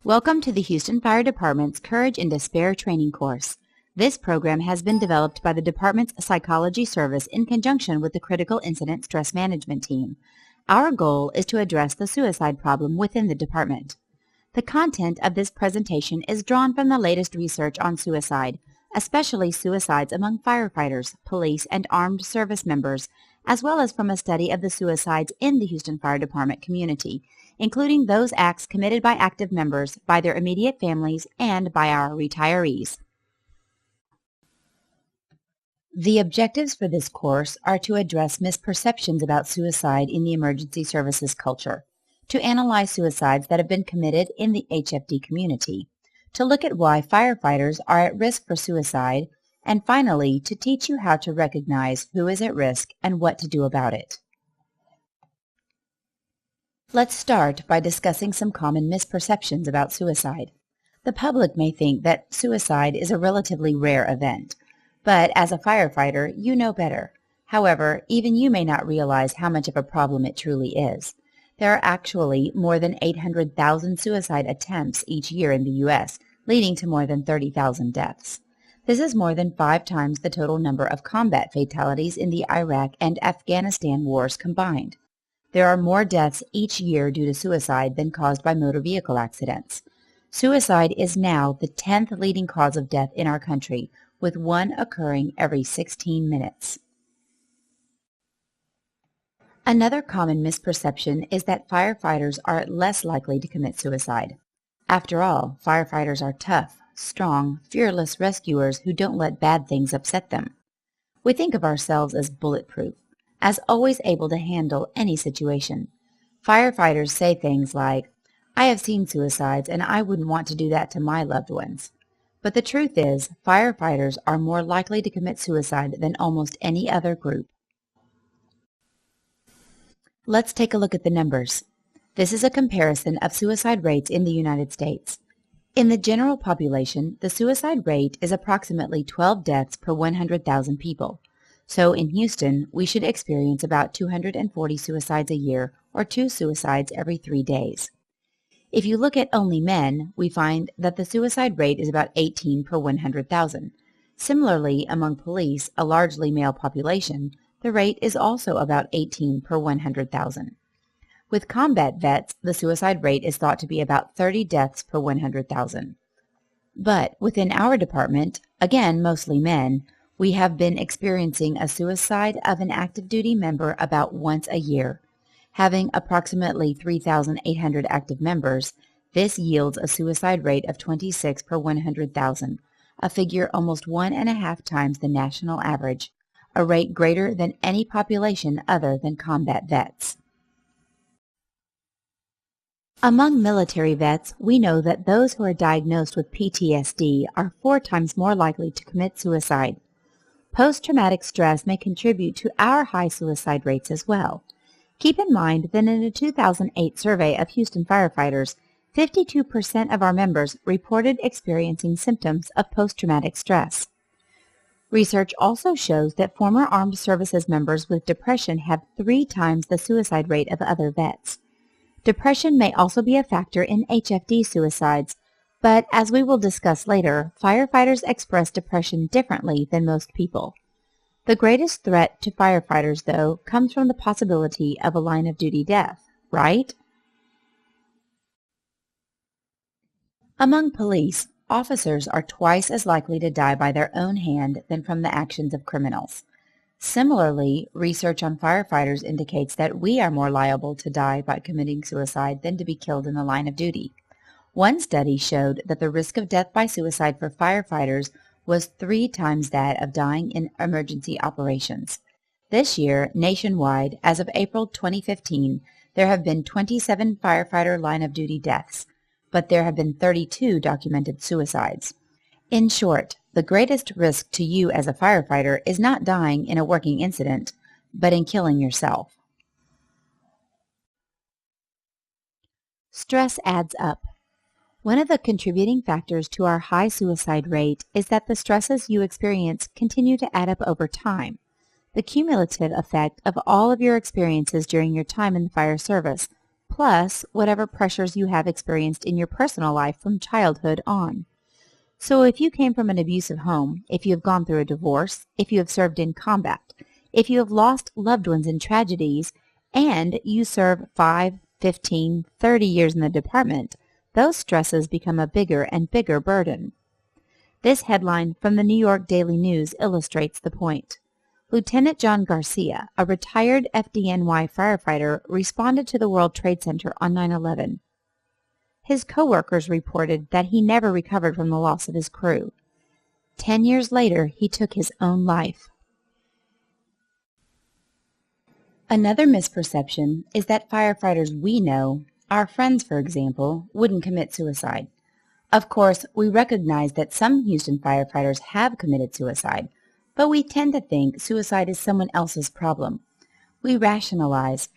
Welcome to the Houston Fire Department's Courage in Despair training course. This program has been developed by the Department's Psychology Service in conjunction with the Critical Incident Stress Management Team. Our goal is to address the suicide problem within the department. The content of this presentation is drawn from the latest research on suicide, especially suicides among firefighters, police, and armed service members, as well as from a study of the suicides in the Houston Fire Department community, including those acts committed by active members, by their immediate families, and by our retirees. The objectives for this course are to address misperceptions about suicide in the emergency services culture, to analyze suicides that have been committed in the HFD community, to look at why firefighters are at risk for suicide, and finally, to teach you how to recognize who is at risk and what to do about it. Let's start by discussing some common misperceptions about suicide. The public may think that suicide is a relatively rare event, but as a firefighter, you know better. However, even you may not realize how much of a problem it truly is. There are actually more than 800,000 suicide attempts each year in the U.S., leading to more than 30,000 deaths. This is more than 5 times the total number of combat fatalities in the Iraq and Afghanistan wars combined. There are more deaths each year due to suicide than caused by motor vehicle accidents. Suicide is now the 10th leading cause of death in our country, with one occurring every 16 minutes. Another common misperception is that firefighters are less likely to commit suicide. After all, firefighters are tough, strong, fearless rescuers who don't let bad things upset them. We think of ourselves as bulletproof, as always able to handle any situation. Firefighters say things like, "I have seen suicides and I wouldn't want to do that to my loved ones." But the truth is, firefighters are more likely to commit suicide than almost any other group. Let's take a look at the numbers. This is a comparison of suicide rates in the United States. In the general population, the suicide rate is approximately 12 deaths per 100,000 people. So in Houston, we should experience about 240 suicides a year, or 2 suicides every 3 days. If you look at only men, we find that the suicide rate is about 18 per 100,000. Similarly, among police, a largely male population, the rate is also about 18 per 100,000. With combat vets, the suicide rate is thought to be about 30 deaths per 100,000. But within our department, again mostly men, we have been experiencing a suicide of an active duty member about once a year. Having approximately 3,800 active members, this yields a suicide rate of 26 per 100,000, a figure almost 1.5 times the national average, a rate greater than any population other than combat vets. Among military vets, we know that those who are diagnosed with PTSD are 4 times more likely to commit suicide. Post-traumatic stress may contribute to our high suicide rates as well. Keep in mind that in a 2008 survey of Houston firefighters, 52% of our members reported experiencing symptoms of post-traumatic stress. Research also shows that former armed services members with depression have 3 times the suicide rate of other vets. Depression may also be a factor in HFD suicides, but as we will discuss later, firefighters express depression differently than most people. The greatest threat to firefighters, though, comes from the possibility of a line-of-duty death, right? Among police, officers are twice as likely to die by their own hand than from the actions of criminals. Similarly, research on firefighters indicates that we are more liable to die by committing suicide than to be killed in the line of duty. One study showed that the risk of death by suicide for firefighters was 3 times that of dying in emergency operations. This year, nationwide, as of April 2015, there have been 27 firefighter line-of-duty deaths, but there have been 32 documented suicides. In short, the greatest risk to you as a firefighter is not dying in a working incident, but in killing yourself. Stress adds up. One of the contributing factors to our high suicide rate is that the stresses you experience continue to add up over time. The cumulative effect of all of your experiences during your time in the fire service, plus whatever pressures you have experienced in your personal life from childhood on. So if you came from an abusive home, if you have gone through a divorce, if you have served in combat, if you have lost loved ones in tragedies, and you serve 5, 15, 30 years in the department, those stresses become a bigger and bigger burden. This headline from the New York Daily News illustrates the point. Lieutenant John Garcia, a retired FDNY firefighter, responded to the World Trade Center on 9/11. His coworkers reported that he never recovered from the loss of his crew. 10 years later, he took his own life. Another misperception is that firefighters we know, our friends for example, wouldn't commit suicide. Of course, we recognize that some Houston firefighters have committed suicide, but we tend to think suicide is someone else's problem. We rationalize,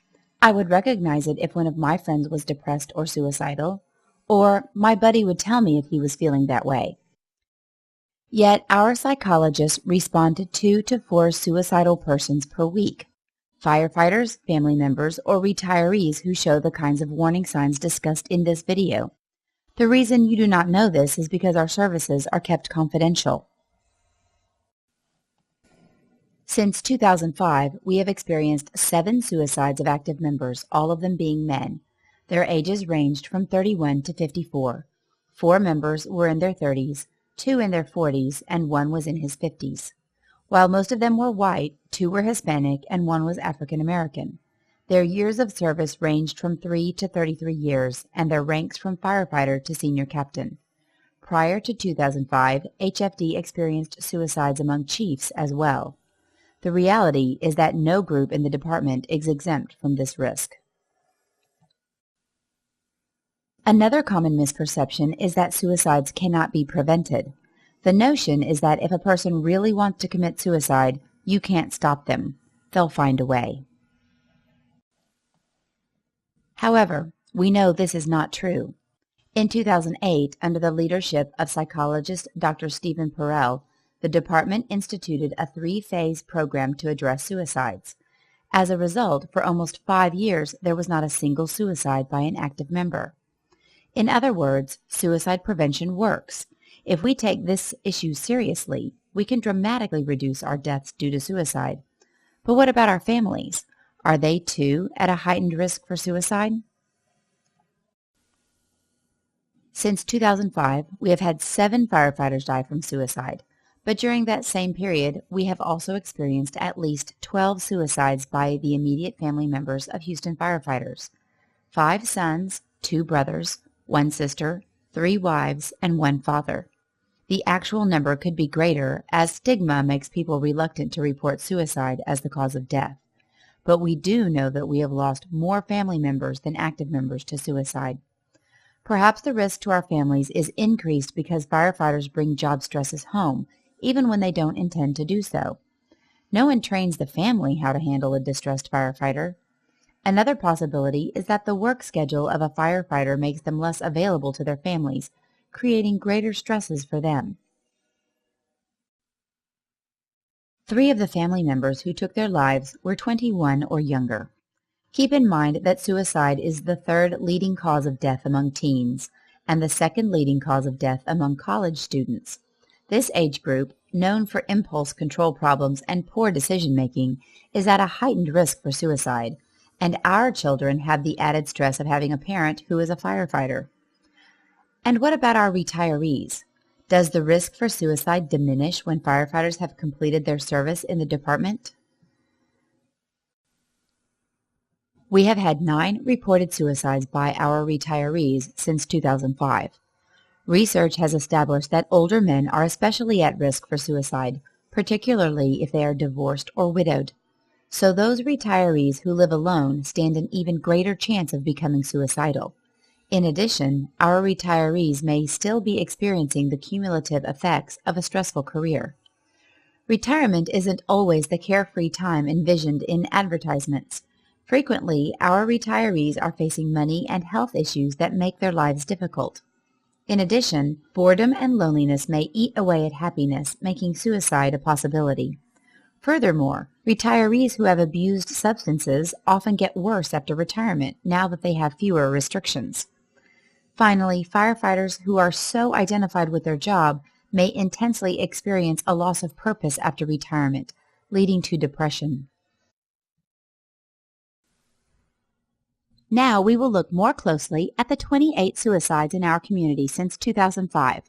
I would recognize it if one of my friends was depressed or suicidal, or my buddy would tell me if he was feeling that way. Yet our psychologists respond to 2 to 4 suicidal persons per week. Firefighters, family members, or retirees who show the kinds of warning signs discussed in this video. The reason you do not know this is because our services are kept confidential. Since 2005, we have experienced 7 suicides of active members, all of them being men. Their ages ranged from 31 to 54. 4 members were in their 30s, 2 in their 40s, and 1 was in his 50s. While most of them were white, 2 were Hispanic, and 1 was African American. Their years of service ranged from 3 to 33 years, and their ranks from firefighter to senior captain. Prior to 2005, HFD experienced suicides among chiefs as well. The reality is that no group in the department is exempt from this risk. Another common misperception is that suicides cannot be prevented. The notion is that if a person really wants to commit suicide, you can't stop them. They'll find a way. However, we know this is not true. In 2008, under the leadership of psychologist Dr. Stephen Perel, the department instituted a 3-phase program to address suicides. As a result, for almost 5 years, there was not a single suicide by an active member. In other words, suicide prevention works. If we take this issue seriously, we can dramatically reduce our deaths due to suicide. But what about our families? Are they too at a heightened risk for suicide? Since 2005, we have had 7 firefighters die from suicide. But during that same period, we have also experienced at least 12 suicides by the immediate family members of Houston firefighters. 5 sons, 2 brothers, 1 sister, 3 wives, and 1 father. The actual number could be greater, as stigma makes people reluctant to report suicide as the cause of death. But we do know that we have lost more family members than active members to suicide. Perhaps the risk to our families is increased because firefighters bring job stresses home, even when they don't intend to do so. No one trains the family how to handle a distressed firefighter. Another possibility is that the work schedule of a firefighter makes them less available to their families, creating greater stresses for them. 3 of the family members who took their lives were 21 or younger. Keep in mind that suicide is the 3rd leading cause of death among teens and the 2nd leading cause of death among college students. This age group, known for impulse control problems and poor decision-making, is at a heightened risk for suicide, and our children have the added stress of having a parent who is a firefighter. And what about our retirees? Does the risk for suicide diminish when firefighters have completed their service in the department? We have had 9 reported suicides by our retirees since 2005. Research has established that older men are especially at risk for suicide, particularly if they are divorced or widowed. So those retirees who live alone stand an even greater chance of becoming suicidal. In addition, our retirees may still be experiencing the cumulative effects of a stressful career. Retirement isn't always the carefree time envisioned in advertisements. Frequently, our retirees are facing money and health issues that make their lives difficult. In addition, boredom and loneliness may eat away at happiness, making suicide a possibility. Furthermore, Retirees who have abused substances often get worse after retirement now that they have fewer restrictions. Finally, firefighters who are so identified with their job may intensely experience a loss of purpose after retirement, leading to depression. Now we will look more closely at the 28 suicides in our community since 2005.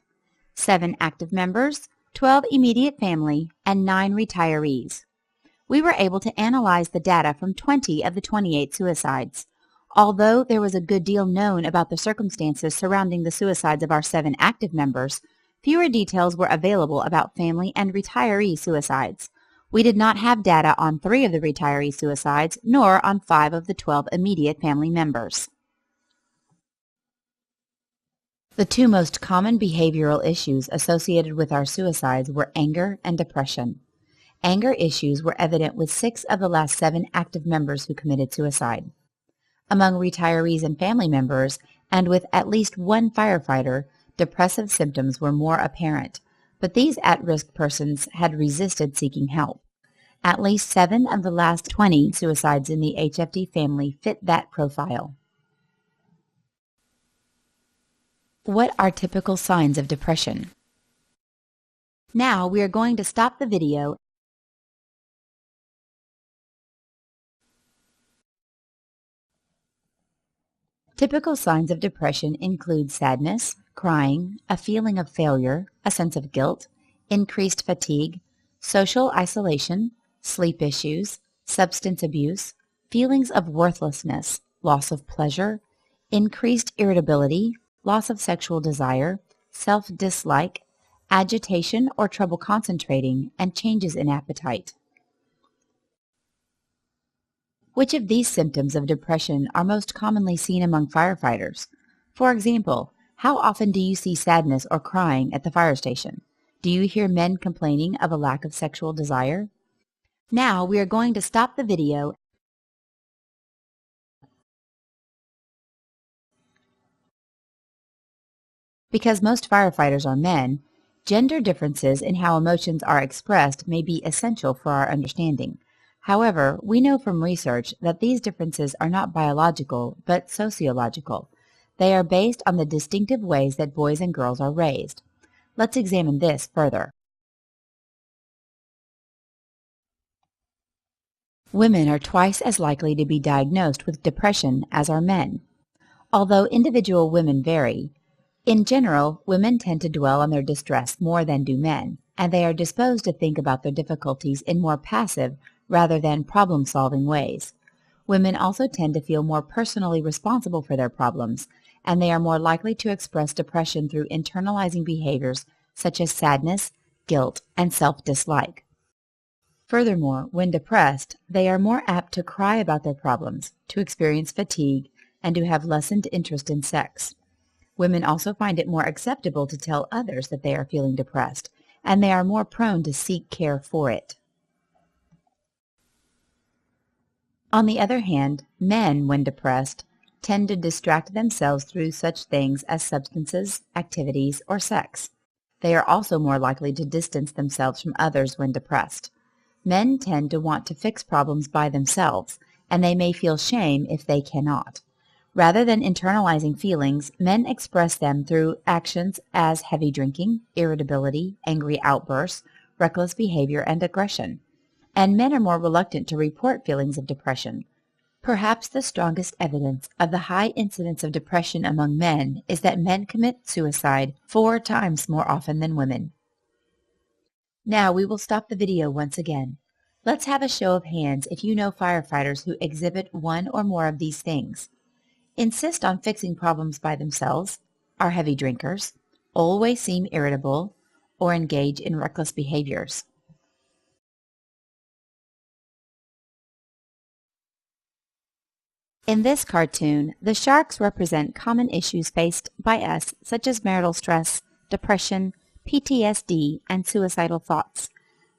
7 active members, 12 immediate family, and 9 retirees. We were able to analyze the data from 20 of the 28 suicides. Although there was a good deal known about the circumstances surrounding the suicides of our 7 active members, fewer details were available about family and retiree suicides. We did not have data on 3 of the retiree suicides, nor on 5 of the 12 immediate family members. The 2 most common behavioral issues associated with our suicides were anger and depression. Anger issues were evident with 6 of the last 7 active members who committed suicide. Among retirees and family members, and with at least 1 firefighter, depressive symptoms were more apparent, but these at-risk persons had resisted seeking help. At least 7 of the last 20 suicides in the HFD family fit that profile. What are typical signs of depression? Now we are going to stop the video. Typical signs of depression include sadness, crying, a feeling of failure, a sense of guilt, increased fatigue, social isolation, sleep issues, substance abuse, feelings of worthlessness, loss of pleasure, increased irritability, loss of sexual desire, self-dislike, agitation or trouble concentrating, and changes in appetite. Which of these symptoms of depression are most commonly seen among firefighters? For example, how often do you see sadness or crying at the fire station? Do you hear men complaining of a lack of sexual desire? Now we are going to stop the video. Because most firefighters are men, gender differences in how emotions are expressed may be essential for our understanding. However, we know from research that these differences are not biological, but sociological. They are based on the distinctive ways that boys and girls are raised. Let's examine this further. Women are twice as likely to be diagnosed with depression as are men. Although individual women vary, in general, women tend to dwell on their distress more than do men, and they are disposed to think about their difficulties in more passive rather than problem-solving ways. Women also tend to feel more personally responsible for their problems, and they are more likely to express depression through internalizing behaviors such as sadness, guilt, and self-dislike. Furthermore, when depressed, they are more apt to cry about their problems, to experience fatigue, and to have lessened interest in sex. Women also find it more acceptable to tell others that they are feeling depressed, and they are more prone to seek care for it. On the other hand, men, when depressed, tend to distract themselves through such things as substances, activities, or sex. They are also more likely to distance themselves from others when depressed. Men tend to want to fix problems by themselves, and they may feel shame if they cannot. Rather than internalizing feelings, men express them through actions as heavy drinking, irritability, angry outbursts, reckless behavior, and aggression. And men are more reluctant to report feelings of depression. Perhaps the strongest evidence of the high incidence of depression among men is that men commit suicide 4 times more often than women. Now we will stop the video once again. Let's have a show of hands if you know firefighters who exhibit one or more of these things. Insist on fixing problems by themselves, are heavy drinkers, always seem irritable, or engage in reckless behaviors. In this cartoon, the sharks represent common issues faced by us, such as marital stress, depression, PTSD, and suicidal thoughts.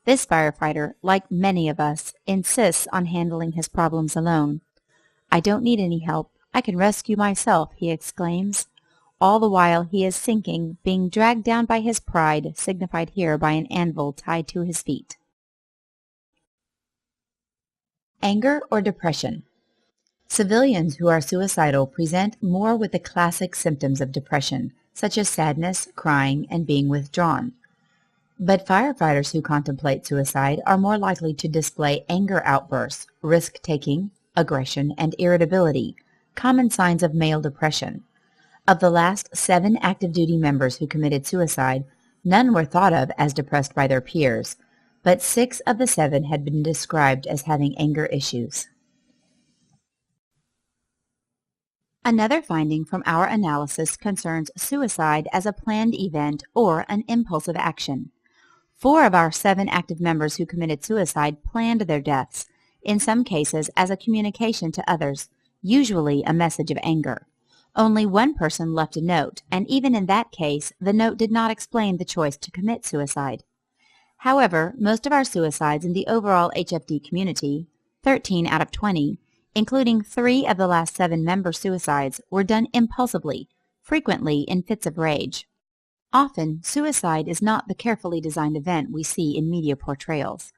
This firefighter, like many of us, insists on handling his problems alone. "I don't need any help. I can rescue myself," he exclaims. All the while he is sinking, being dragged down by his pride, signified here by an anvil tied to his feet. Anger or depression? Civilians who are suicidal present more with the classic symptoms of depression, such as sadness, crying, and being withdrawn. But firefighters who contemplate suicide are more likely to display anger outbursts, risk-taking, aggression, and irritability, common signs of male depression. Of the last 7 active duty members who committed suicide, none were thought of as depressed by their peers, but 6 of the 7 had been described as having anger issues. Another finding from our analysis concerns suicide as a planned event or an impulsive action. 4 of our 7 active members who committed suicide planned their deaths, in some cases as a communication to others, usually a message of anger. Only 1 person left a note, and even in that case, the note did not explain the choice to commit suicide. However, most of our suicides in the overall HFD community, 13 out of 20, including 3 of the last 7 member suicides, were done impulsively, frequently in fits of rage. Often, suicide is not the carefully designed event we see in media portrayals.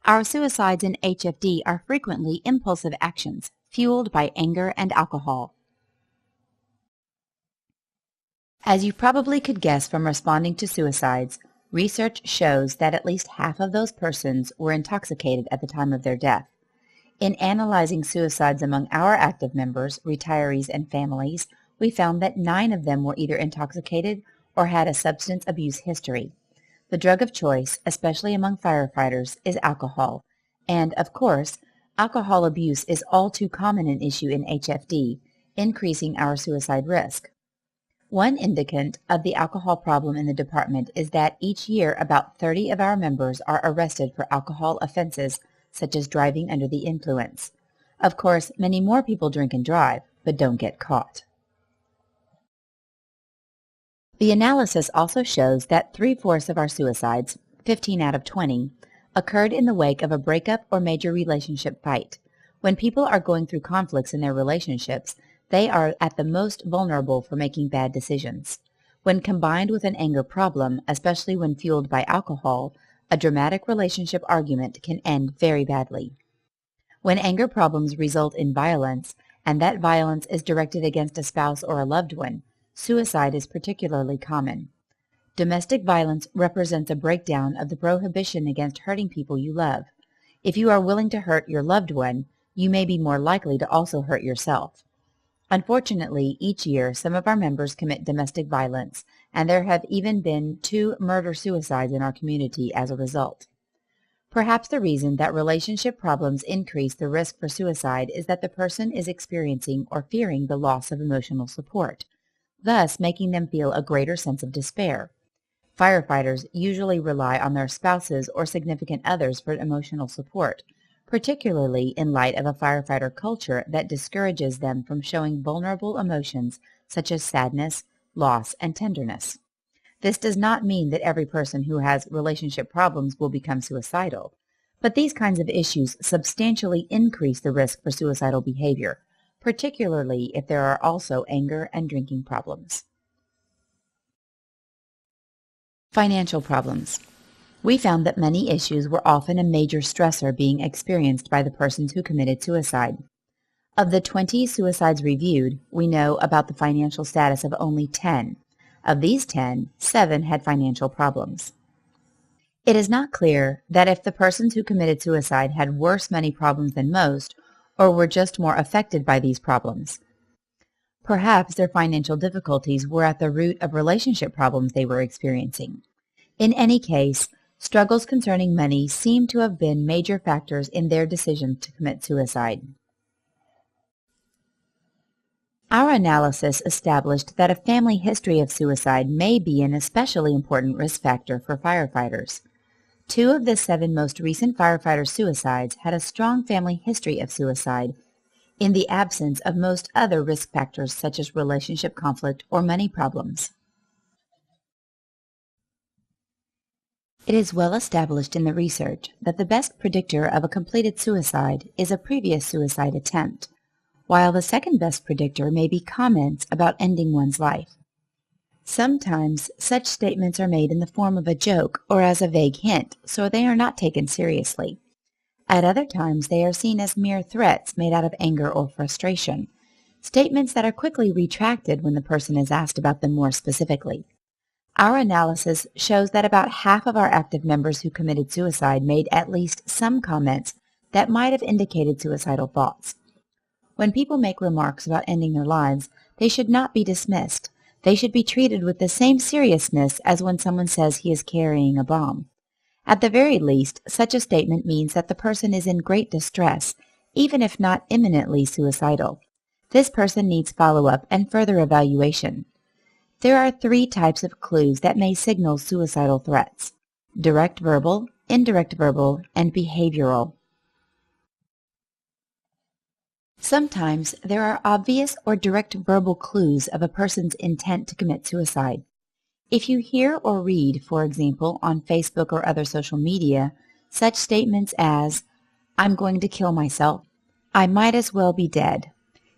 Our suicides in HFD are frequently impulsive actions, fueled by anger and alcohol. As you probably could guess from responding to suicides, research shows that at least half of those persons were intoxicated at the time of their death. In analyzing suicides among our active members, retirees, and families, we found that 9 of them were either intoxicated or had a substance abuse history. The drug of choice, especially among firefighters, is alcohol, and, of course, alcohol abuse is all too common an issue in HFD, increasing our suicide risk. One indicant of the alcohol problem in the department is that each year about 30 of our members are arrested for alcohol offenses such as driving under the influence. Of course, many more people drink and drive, but don't get caught. The analysis also shows that 3/4 of our suicides, 15 out of 20, occurred in the wake of a breakup or major relationship fight. When people are going through conflicts in their relationships, they are at the most vulnerable for making bad decisions. When combined with an anger problem, especially when fueled by alcohol, a dramatic relationship argument can end very badly. When anger problems result in violence, and that violence is directed against a spouse or a loved one, suicide is particularly common. Domestic violence represents a breakdown of the prohibition against hurting people you love. If you are willing to hurt your loved one, you may be more likely to also hurt yourself. Unfortunately, each year some of our members commit domestic violence, and there have even been 2 murder-suicides in our community as a result. Perhaps the reason that relationship problems increase the risk for suicide is that the person is experiencing or fearing the loss of emotional support, thus making them feel a greater sense of despair. Firefighters usually rely on their spouses or significant others for emotional support, particularly in light of a firefighter culture that discourages them from showing vulnerable emotions such as sadness, loss, and tenderness. This does not mean that every person who has relationship problems will become suicidal, but these kinds of issues substantially increase the risk for suicidal behavior, particularly if there are also anger and drinking problems. Financial problems. We found that money issues were often a major stressor being experienced by the persons who committed suicide. Of the 20 suicides reviewed, we know about the financial status of only 10. Of these 10, 7 had financial problems. It is not clear that if the persons who committed suicide had worse money problems than most, or were just more affected by these problems. Perhaps their financial difficulties were at the root of relationship problems they were experiencing. In any case, struggles concerning money seem to have been major factors in their decision to commit suicide. Our analysis established that a family history of suicide may be an especially important risk factor for firefighters. 2 of the 7 most recent firefighter suicides had a strong family history of suicide in the absence of most other risk factors such as relationship conflict or money problems. It is well established in the research that the best predictor of a completed suicide is a previous suicide attempt, while the second best predictor may be comments about ending one's life. Sometimes such statements are made in the form of a joke or as a vague hint, so they are not taken seriously. At other times, they are seen as mere threats made out of anger or frustration, statements that are quickly retracted when the person is asked about them more specifically. Our analysis shows that about half of our active members who committed suicide made at least some comments that might have indicated suicidal thoughts. When people make remarks about ending their lives, they should not be dismissed. They should be treated with the same seriousness as when someone says he is carrying a bomb. At the very least, such a statement means that the person is in great distress, even if not imminently suicidal. This person needs follow-up and further evaluation. There are 3 types of clues that may signal suicidal threats: direct verbal, indirect verbal, and behavioral. Sometimes there are obvious or direct verbal clues of a person's intent to commit suicide. If you hear or read, for example, on Facebook or other social media, such statements as, "I'm going to kill myself," "I might as well be dead,"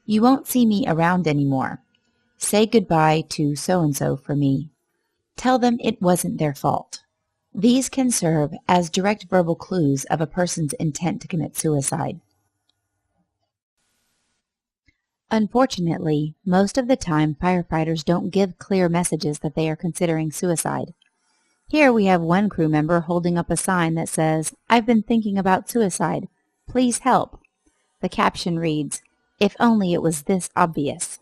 "You won't see me around anymore," "Say goodbye to so-and-so for me," "Tell them it wasn't their fault." These can serve as direct verbal clues of a person's intent to commit suicide. Unfortunately, most of the time firefighters don't give clear messages that they are considering suicide. Here we have one crew member holding up a sign that says, "I've been thinking about suicide. Please help." The caption reads, "If only it was this obvious."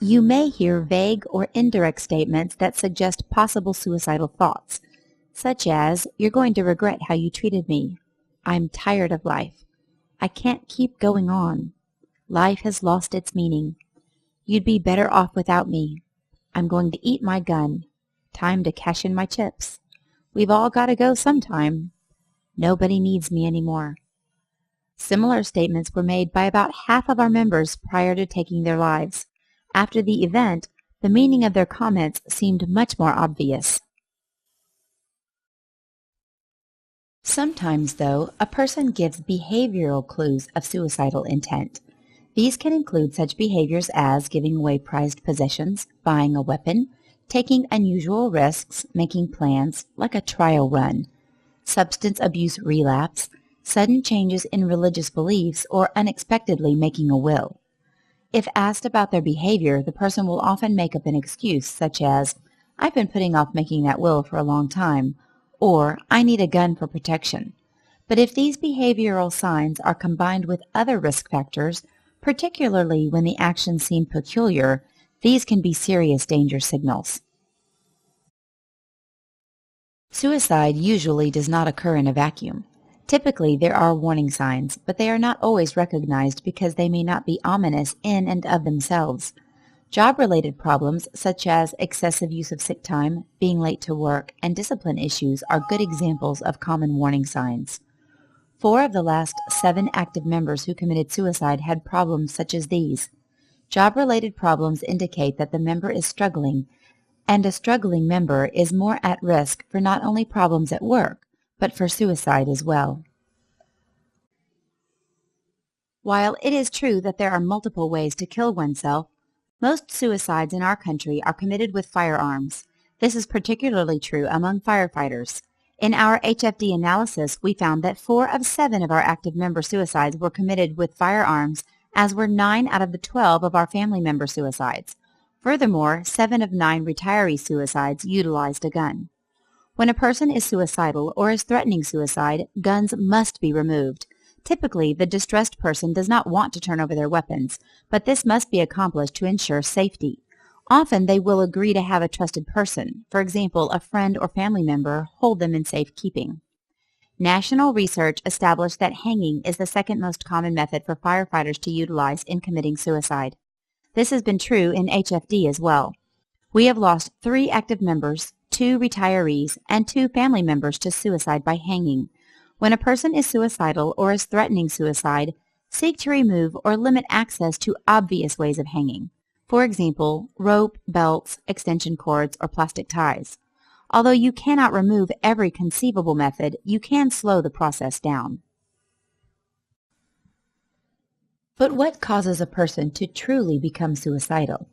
You may hear vague or indirect statements that suggest possible suicidal thoughts, such as, "You're going to regret how you treated me," "I'm tired of life," "I can't keep going on," "Life has lost its meaning," "You'd be better off without me," "I'm going to eat my gun," "Time to cash in my chips," "We've all got to go sometime," "Nobody needs me anymore." Similar statements were made by about half of our members prior to taking their lives. After the event, the meaning of their comments seemed much more obvious. Sometimes, though, a person gives behavioral clues of suicidal intent. These can include such behaviors as giving away prized possessions, buying a weapon, taking unusual risks, making plans, like a trial run, substance abuse relapse, sudden changes in religious beliefs, or unexpectedly making a will. If asked about their behavior, the person will often make up an excuse such as, "I've been putting off making that will for a long time," or "I need a gun for protection." But if these behavioral signs are combined with other risk factors, particularly when the actions seem peculiar, these can be serious danger signals. Suicide usually does not occur in a vacuum. Typically, there are warning signs, but they are not always recognized because they may not be ominous in and of themselves. Job-related problems such as excessive use of sick time, being late to work, and discipline issues are good examples of common warning signs. 4 of the last 7 active members who committed suicide had problems such as these. Job-related problems indicate that the member is struggling, and a struggling member is more at risk for not only problems at work, but for suicide as well. While it is true that there are multiple ways to kill oneself, most suicides in our country are committed with firearms. This is particularly true among firefighters. In our HFD analysis, we found that 4 of 7 of our active member suicides were committed with firearms, as were 9 out of the 12 of our family member suicides. Furthermore, 7 of 9 retiree suicides utilized a gun. When a person is suicidal or is threatening suicide, guns must be removed. Typically, the distressed person does not want to turn over their weapons, but this must be accomplished to ensure safety. Often they will agree to have a trusted person, for example, a friend or family member, hold them in safekeeping. National research established that hanging is the second most common method for firefighters to utilize in committing suicide. This has been true in HFD as well. We have lost 3 active members, 2 retirees, and 2 family members to suicide by hanging. When a person is suicidal or is threatening suicide, seek to remove or limit access to obvious ways of hanging. For example, rope, belts, extension cords, or plastic ties. Although you cannot remove every conceivable method, you can slow the process down. But what causes a person to truly become suicidal?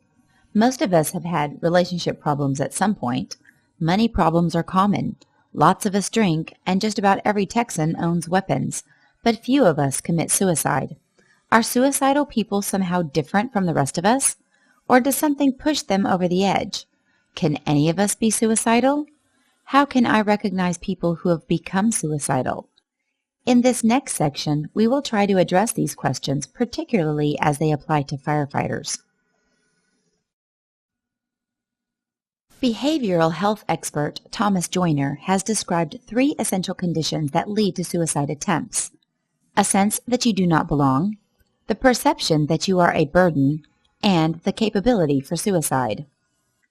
Most of us have had relationship problems at some point. Money problems are common. Lots of us drink, and just about every Texan owns weapons, but few of us commit suicide. Are suicidal people somehow different from the rest of us? Or does something push them over the edge? Can any of us be suicidal? How can I recognize people who have become suicidal? In this next section, we will try to address these questions, particularly as they apply to firefighters. Behavioral health expert Thomas Joyner has described 3 essential conditions that lead to suicide attempts: a sense that you do not belong, the perception that you are a burden, and the capability for suicide.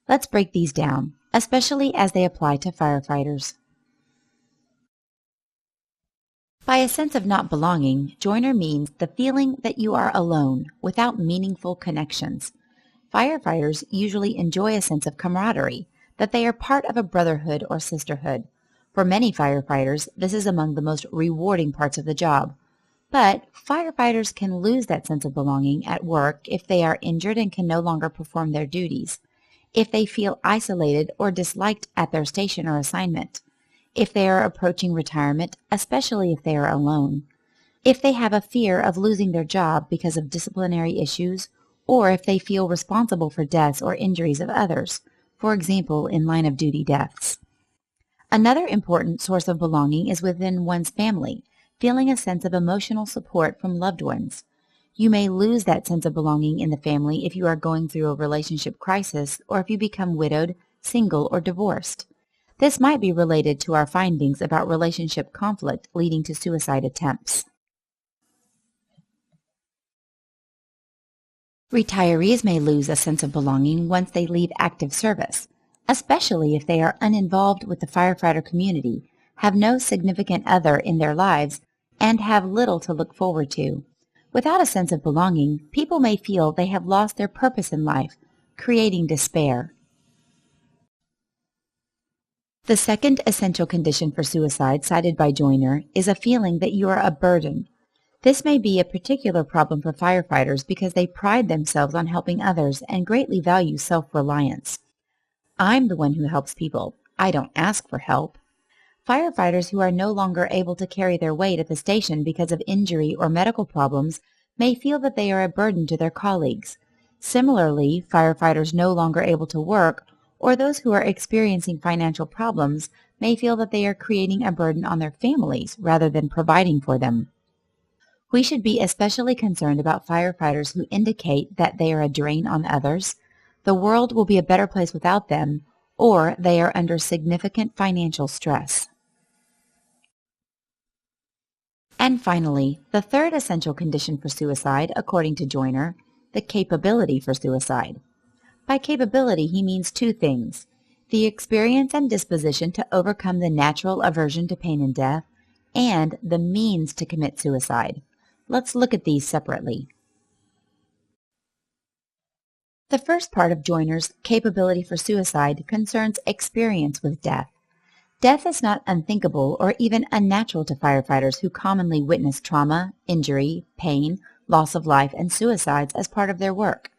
Let's break these down, especially as they apply to firefighters. By a sense of not belonging, Joyner means the feeling that you are alone, without meaningful connections. Firefighters usually enjoy a sense of camaraderie, that they are part of a brotherhood or sisterhood. For many firefighters, this is among the most rewarding parts of the job. But firefighters can lose that sense of belonging at work if they are injured and can no longer perform their duties, if they feel isolated or disliked at their station or assignment, if they are approaching retirement, especially if they are alone, if they have a fear of losing their job because of disciplinary issues, or if they feel responsible for deaths or injuries of others, for example, in line-of-duty deaths. Another important source of belonging is within one's family, feeling a sense of emotional support from loved ones. You may lose that sense of belonging in the family if you are going through a relationship crisis or if you become widowed, single, or divorced. This might be related to our findings about relationship conflict leading to suicide attempts. Retirees may lose a sense of belonging once they leave active service, especially if they are uninvolved with the firefighter community, have no significant other in their lives, and have little to look forward to. Without a sense of belonging, people may feel they have lost their purpose in life, creating despair. The second essential condition for suicide cited by Joyner is a feeling that you are a burden. This may be a particular problem for firefighters because they pride themselves on helping others and greatly value self-reliance. I'm the one who helps people. I don't ask for help. Firefighters who are no longer able to carry their weight at the station because of injury or medical problems may feel that they are a burden to their colleagues. Similarly, firefighters no longer able to work or those who are experiencing financial problems may feel that they are creating a burden on their families rather than providing for them. We should be especially concerned about firefighters who indicate that they are a drain on others, the world will be a better place without them, or they are under significant financial stress. And finally, the third essential condition for suicide, according to Joyner, the capability for suicide. By capability, he means 2 things: the experience and disposition to overcome the natural aversion to pain and death, and the means to commit suicide. Let's look at these separately. The first part of Joyner's capability for suicide concerns experience with death. Death is not unthinkable or even unnatural to firefighters who commonly witness trauma, injury, pain, loss of life, and suicides as part of their work.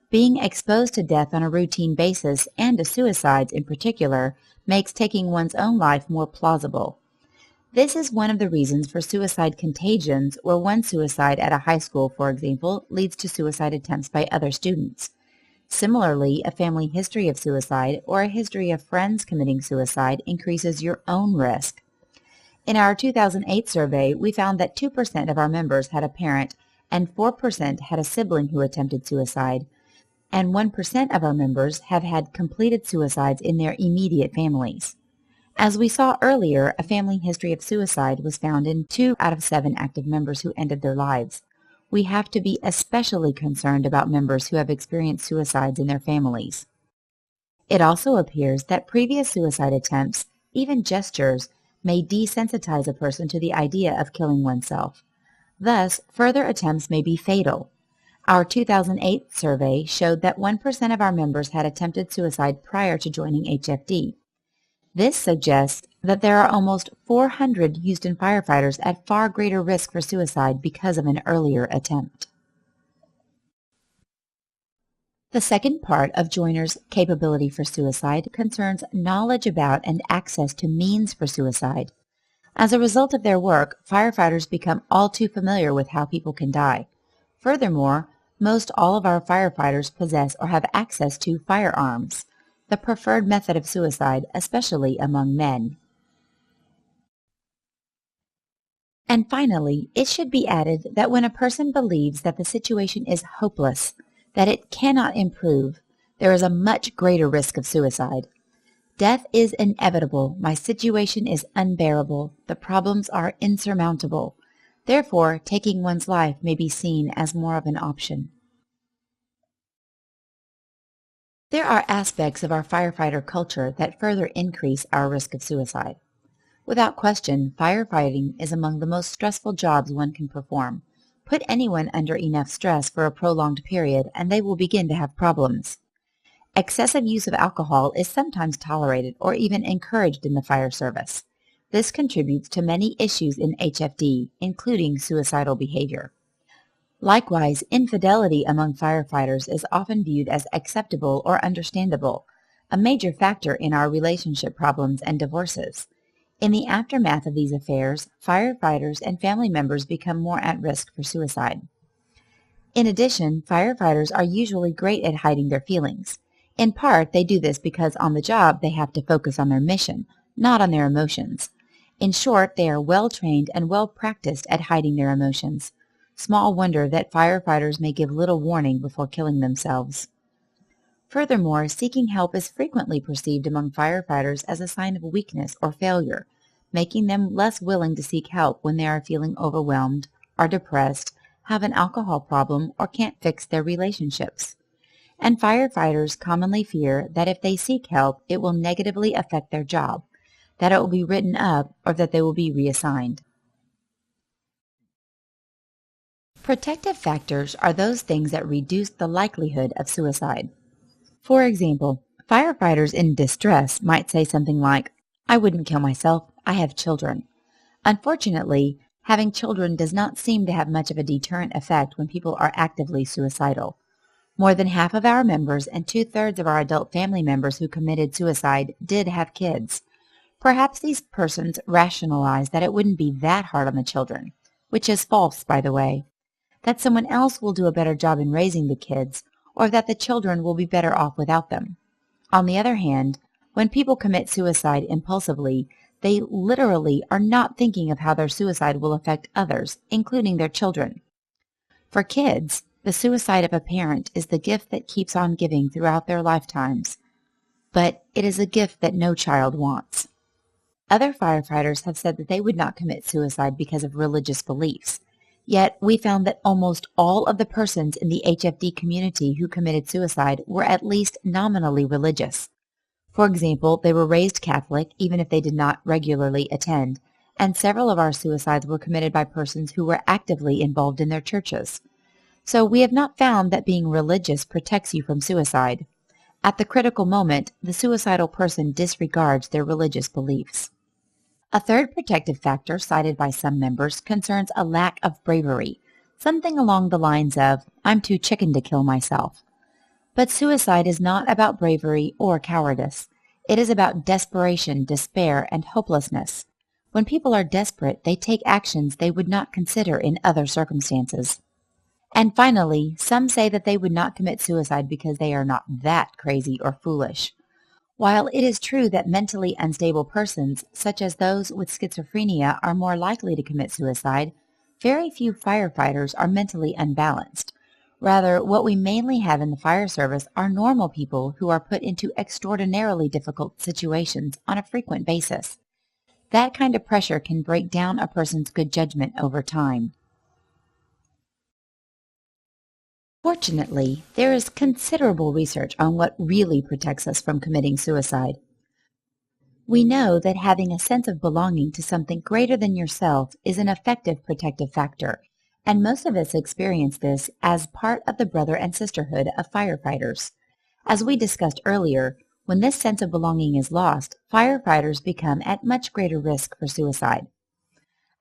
Being exposed to death on a routine basis, and to suicides in particular, makes taking one's own life more plausible. This is one of the reasons for suicide contagions, where one suicide at a high school, for example, leads to suicide attempts by other students. Similarly, a family history of suicide or a history of friends committing suicide increases your own risk. In our 2008 survey, we found that 2% of our members had a parent and 4% had a sibling who attempted suicide, and 1% of our members have had completed suicides in their immediate families. As we saw earlier, a family history of suicide was found in 2 out of 7 active members who ended their lives. We have to be especially concerned about members who have experienced suicides in their families. It also appears that previous suicide attempts, even gestures, may desensitize a person to the idea of killing oneself. Thus, further attempts may be fatal. Our 2008 survey showed that 1% of our members had attempted suicide prior to joining HFD. This suggests that there are almost 400 Houston firefighters at far greater risk for suicide because of an earlier attempt. The second part of joiners' capability for suicide concerns knowledge about and access to means for suicide. As a result of their work, firefighters become all too familiar with how people can die. Furthermore, most all of our firefighters possess or have access to firearms, the preferred method of suicide, especially among men. And finally, it should be added that when a person believes that the situation is hopeless, that it cannot improve, there is a much greater risk of suicide. Death is inevitable. My situation is unbearable. The problems are insurmountable. Therefore, taking one's life may be seen as more of an option. There are aspects of our firefighter culture that further increase our risk of suicide. Without question, firefighting is among the most stressful jobs one can perform. Put anyone under enough stress for a prolonged period and they will begin to have problems. Excessive use of alcohol is sometimes tolerated or even encouraged in the fire service. This contributes to many issues in HFD, including suicidal behavior. Likewise, infidelity among firefighters is often viewed as acceptable or understandable, a major factor in our relationship problems and divorces. In the aftermath of these affairs, firefighters and family members become more at risk for suicide. In addition, firefighters are usually great at hiding their feelings. In part, they do this because on the job they have to focus on their mission, not on their emotions. In short, they are well trained and well practiced at hiding their emotions. Small wonder that firefighters may give little warning before killing themselves. Furthermore, seeking help is frequently perceived among firefighters as a sign of weakness or failure, making them less willing to seek help when they are feeling overwhelmed, are depressed, have an alcohol problem, or can't fix their relationships. And firefighters commonly fear that if they seek help, it will negatively affect their job, that it will be written up, or that they will be reassigned. Protective factors are those things that reduce the likelihood of suicide. For example, firefighters in distress might say something like, "I wouldn't kill myself, I have children." Unfortunately, having children does not seem to have much of a deterrent effect when people are actively suicidal. More than half of our members and two-thirds of our adult family members who committed suicide did have kids. Perhaps these persons rationalize that it wouldn't be that hard on the children, which is false, by the way, that someone else will do a better job in raising the kids, or that the children will be better off without them. On the other hand, when people commit suicide impulsively, they literally are not thinking of how their suicide will affect others, including their children. For kids, the suicide of a parent is the gift that keeps on giving throughout their lifetimes, but it is a gift that no child wants. Other firefighters have said that they would not commit suicide because of religious beliefs. Yet, we found that almost all of the persons in the HFD community who committed suicide were at least nominally religious. For example, they were raised Catholic, even if they did not regularly attend, and several of our suicides were committed by persons who were actively involved in their churches. So we have not found that being religious protects you from suicide. At the critical moment, the suicidal person disregards their religious beliefs. A third protective factor cited by some members concerns a lack of bravery, something along the lines of, "I'm too chicken to kill myself." But suicide is not about bravery or cowardice. It is about desperation, despair, and hopelessness. When people are desperate, they take actions they would not consider in other circumstances. And finally, some say that they would not commit suicide because they are not that crazy or foolish. While it is true that mentally unstable persons, such as those with schizophrenia, are more likely to commit suicide, very few firefighters are mentally unbalanced. Rather, what we mainly have in the fire service are normal people who are put into extraordinarily difficult situations on a frequent basis. That kind of pressure can break down a person's good judgment over time. Fortunately, there is considerable research on what really protects us from committing suicide. We know that having a sense of belonging to something greater than yourself is an effective protective factor, and most of us experience this as part of the brother and sisterhood of firefighters. As we discussed earlier, when this sense of belonging is lost, firefighters become at much greater risk for suicide.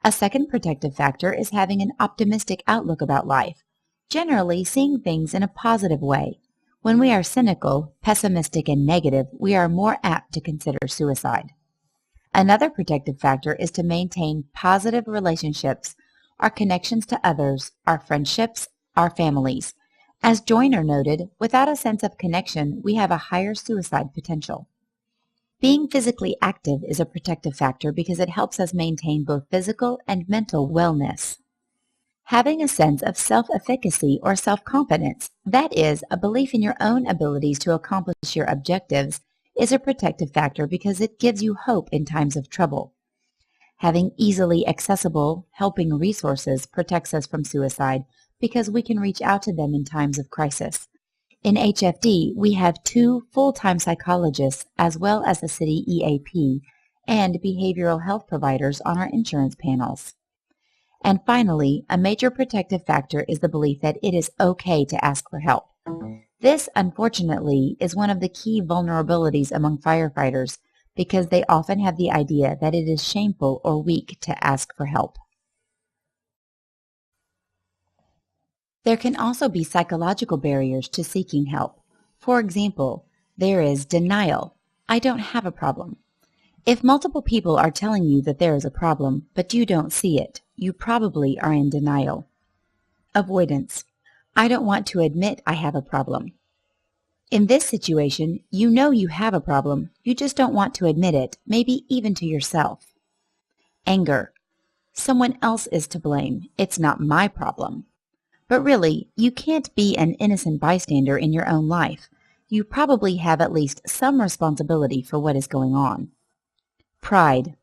A second protective factor is having an optimistic outlook about life, generally seeing things in a positive way. When we are cynical, pessimistic, and negative, we are more apt to consider suicide. Another protective factor is to maintain positive relationships, our connections to others, our friendships, our families. As Joyner noted, without a sense of connection, we have a higher suicide potential. Being physically active is a protective factor because it helps us maintain both physical and mental wellness. Having a sense of self-efficacy or self-confidence, that is, a belief in your own abilities to accomplish your objectives, is a protective factor because it gives you hope in times of trouble. Having easily accessible, helping resources protects us from suicide because we can reach out to them in times of crisis. In HFD, we have 2 full-time psychologists as well as a city EAP and behavioral health providers on our insurance panels. And finally, a major protective factor is the belief that it is okay to ask for help. This, unfortunately, is one of the key vulnerabilities among firefighters because they often have the idea that it is shameful or weak to ask for help. There can also be psychological barriers to seeking help. For example, there is denial. I don't have a problem. If multiple people are telling you that there is a problem, but you don't see it, you probably are in denial. Avoidance. I don't want to admit I have a problem. In this situation, you know you have a problem, you just don't want to admit it, maybe even to yourself. Anger. Someone else is to blame. It's not my problem. But really, you can't be an innocent bystander in your own life. You probably have at least some responsibility for what is going on. Pride.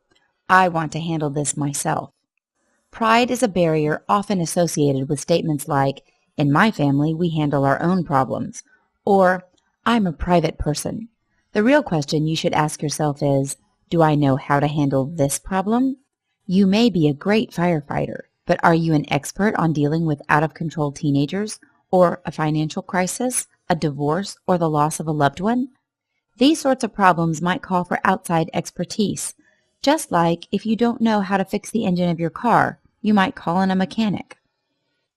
I want to handle this myself. Pride is a barrier often associated with statements like, in my family, we handle our own problems, or I'm a private person. The real question you should ask yourself is, do I know how to handle this problem? You may be a great firefighter, but are you an expert on dealing with out-of-control teenagers, or a financial crisis, a divorce, or the loss of a loved one? These sorts of problems might call for outside expertise. Just like if you don't know how to fix the engine of your car, you might call in a mechanic.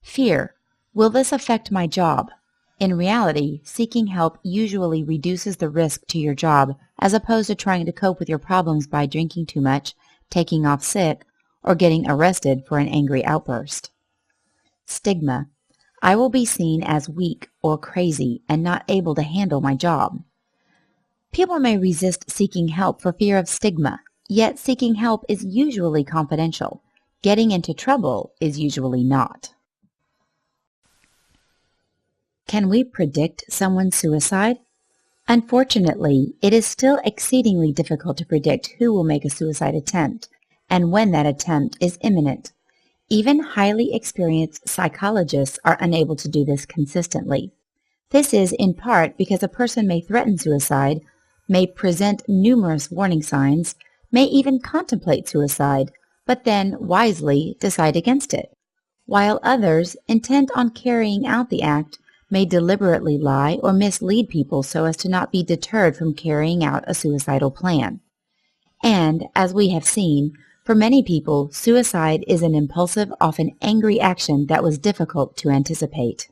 Fear. Will this affect my job? In reality, seeking help usually reduces the risk to your job as opposed to trying to cope with your problems by drinking too much, taking off sick, or getting arrested for an angry outburst. Stigma. I will be seen as weak or crazy and not able to handle my job. People may resist seeking help for fear of stigma, yet seeking help is usually confidential. Getting into trouble is usually not. Can we predict someone's suicide? Unfortunately, it is still exceedingly difficult to predict who will make a suicide attempt and when that attempt is imminent. Even highly experienced psychologists are unable to do this consistently. This is in part because a person may threaten suicide, may present numerous warning signs, may even contemplate suicide, but then wisely decide against it, while others, intent on carrying out the act, may deliberately lie or mislead people so as to not be deterred from carrying out a suicidal plan. And, as we have seen, for many people, suicide is an impulsive, often angry action that was difficult to anticipate.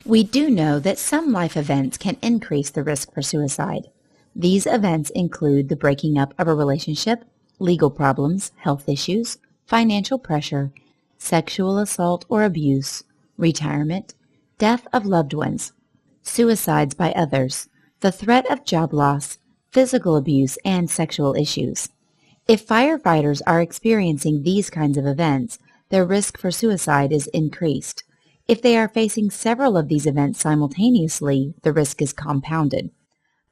We do know that some life events can increase the risk for suicide. These events include the breaking up of a relationship, legal problems, health issues, financial pressure, sexual assault or abuse, retirement, death of loved ones, suicides by others, the threat of job loss, physical abuse, and sexual issues. If firefighters are experiencing these kinds of events, their risk for suicide is increased. If they are facing several of these events simultaneously, the risk is compounded.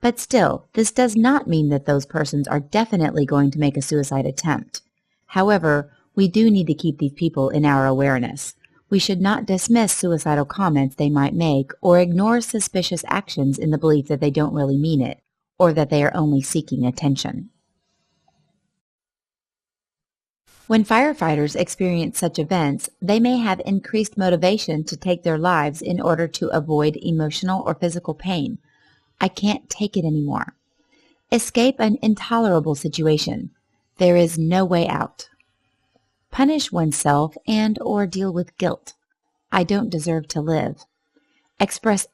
But still, this does not mean that those persons are definitely going to make a suicide attempt. However, we do need to keep these people in our awareness. We should not dismiss suicidal comments they might make or ignore suspicious actions in the belief that they don't really mean it, or that they are only seeking attention. When firefighters experience such events, they may have increased motivation to take their lives in order to avoid emotional or physical pain. I can't take it anymore. Escape an intolerable situation. There is no way out. Punish oneself and or deal with guilt. I don't deserve to live. express